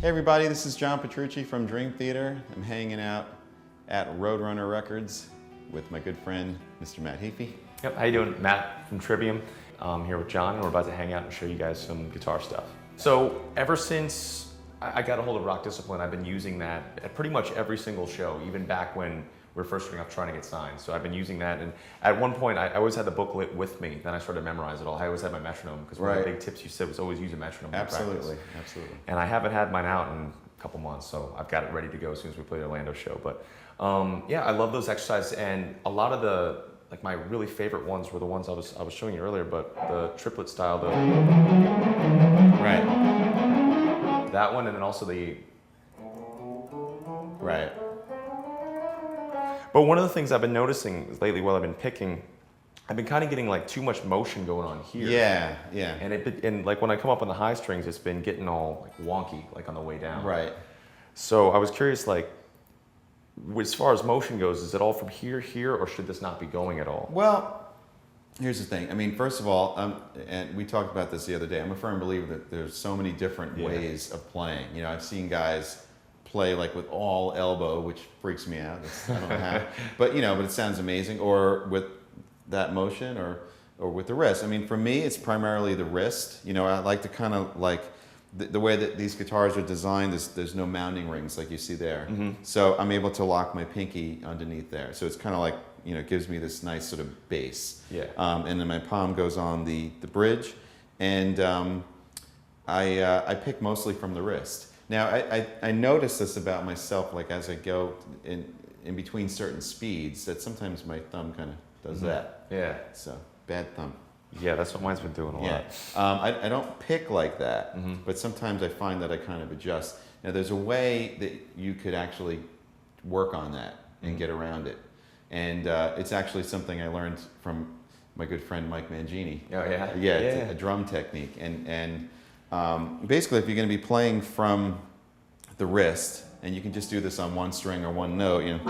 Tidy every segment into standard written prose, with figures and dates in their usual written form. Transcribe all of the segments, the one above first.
Hey everybody, this is John Petrucci from Dream Theater. I'm hanging out at Roadrunner Records with my good friend, Mr. Matt Heafy. Yep, how you doing? Matt from Trivium. I'm here with John and we're about to hang out and show you guys some guitar stuff. So ever since I got a hold of Rock Discipline, I've been using that at pretty much every single show, even back when we were first starting off trying to get signed. So I've been using that, and at one point I always had the booklet with me, then I started to memorize it all. I always had my metronome, because one of the big tips you said was always use a metronome. Absolutely, absolutely. And I haven't had mine out in a couple months, so I've got it ready to go as soon as we play the Orlando show. But yeah, I love those exercises, and a lot of the, like my really favorite ones were the ones I was showing you earlier, but the triplet style, that one, and then also the But one of the things I've been noticing lately while I've been picking, I've been kind of getting like too much motion going on here. Yeah, yeah. And like when I come up on the high strings, it's been getting all like wonky, like on the way down. Right. So I was curious, like, as far as motion goes, is it all from here, or should this not be going at all? Well, here's the thing. I mean, first of all, and we talked about this the other day, I'm a firm believer that there's so many different ways of playing. You know, I've seen guys play like with all elbow, which freaks me out. I don't know how, but you know, but it sounds amazing. Or with that motion, or with the wrist. I mean, for me, it's primarily the wrist. You know, I like to kind of like the way that these guitars are designed. There's no mounting rings like you see there, so I'm able to lock my pinky underneath there. So it's kind of like, you know, it gives me this nice sort of bass. Yeah. And then my palm goes on the bridge, and I pick mostly from the wrist. Now, I notice this about myself, like as I go in between certain speeds, that sometimes my thumb kind of does that. Yeah. So, bad thumb. Yeah, that's what mine's been doing a lot. I don't pick like that, but sometimes I find that I kind of adjust. Now, there's a way that you could actually work on that and get around it. And it's actually something I learned from my good friend Mike Mangini. Oh, yeah? Yeah, it's a drum technique. And basically, if you're going to be playing from the wrist, and you can just do this on one string or one note, you know.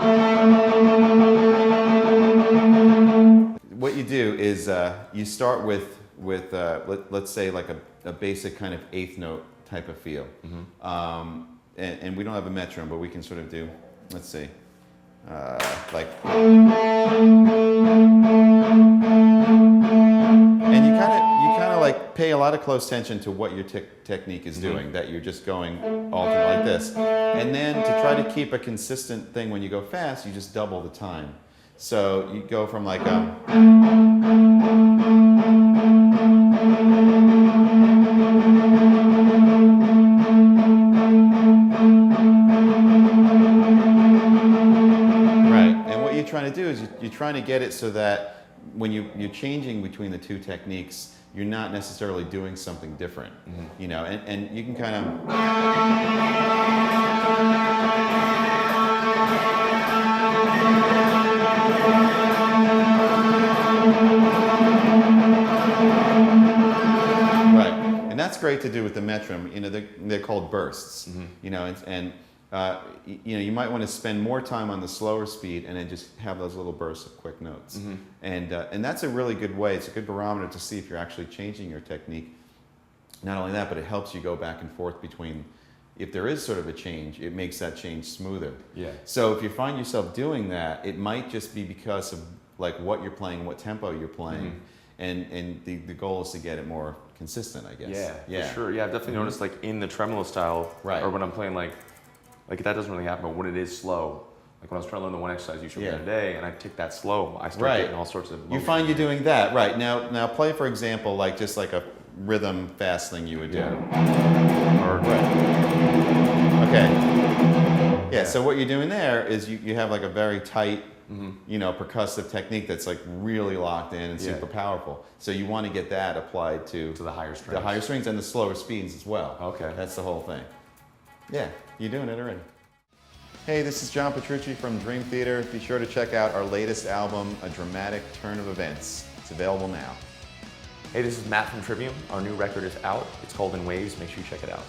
What you do is you start with let's say like a basic kind of eighth note type of feel. And we don't have a metronome, but we can sort of do, let's see, like. And you kind of like pay a lot of close attention to what your technique is doing, that you're just going alternate like this. And then to try to keep a consistent thing when you go fast, you just double the time. So you go from like a... Right, and what you're trying to do is you're trying to get it so that when you're changing between the two techniques, you're not necessarily doing something different, you know, and you can kind of... Right, and that's great to do with the metronome. You know, they're called bursts, you know, and you know, you might want to spend more time on the slower speed and then just have those little bursts of quick notes. And that's a really good way. It's a good barometer to see if you're actually changing your technique. Not only that, but it helps you go back and forth between, if there is sort of a change, it makes that change smoother. Yeah. So if you find yourself doing that, it might just be because of like what you're playing, what tempo you're playing. And the goal is to get it more consistent, I guess. Yeah, for sure. Yeah, I've definitely noticed like in the tremolo style, or when I'm playing like that doesn't really happen, but when it is slow, like when I was trying to learn the one exercise you showed me the other day, and I take that slow, I start getting all sorts of motion. You find you're doing that, right. Now play, for example, like just like a rhythm fast thing you would do. Okay. Yeah, so what you're doing there is you have like a very tight, you know, percussive technique that's like really locked in and super powerful. So you want to get that applied to the higher strings. The higher strings and the slower speeds as well. Okay. That's the whole thing. Yeah, you're doing it already. Hey, this is John Petrucci from Dream Theater. Be sure to check out our latest album, A Dramatic Turn of Events. It's available now. Hey, this is Matt from Trivium. Our new record is out. It's called In Waves. Make sure you check it out.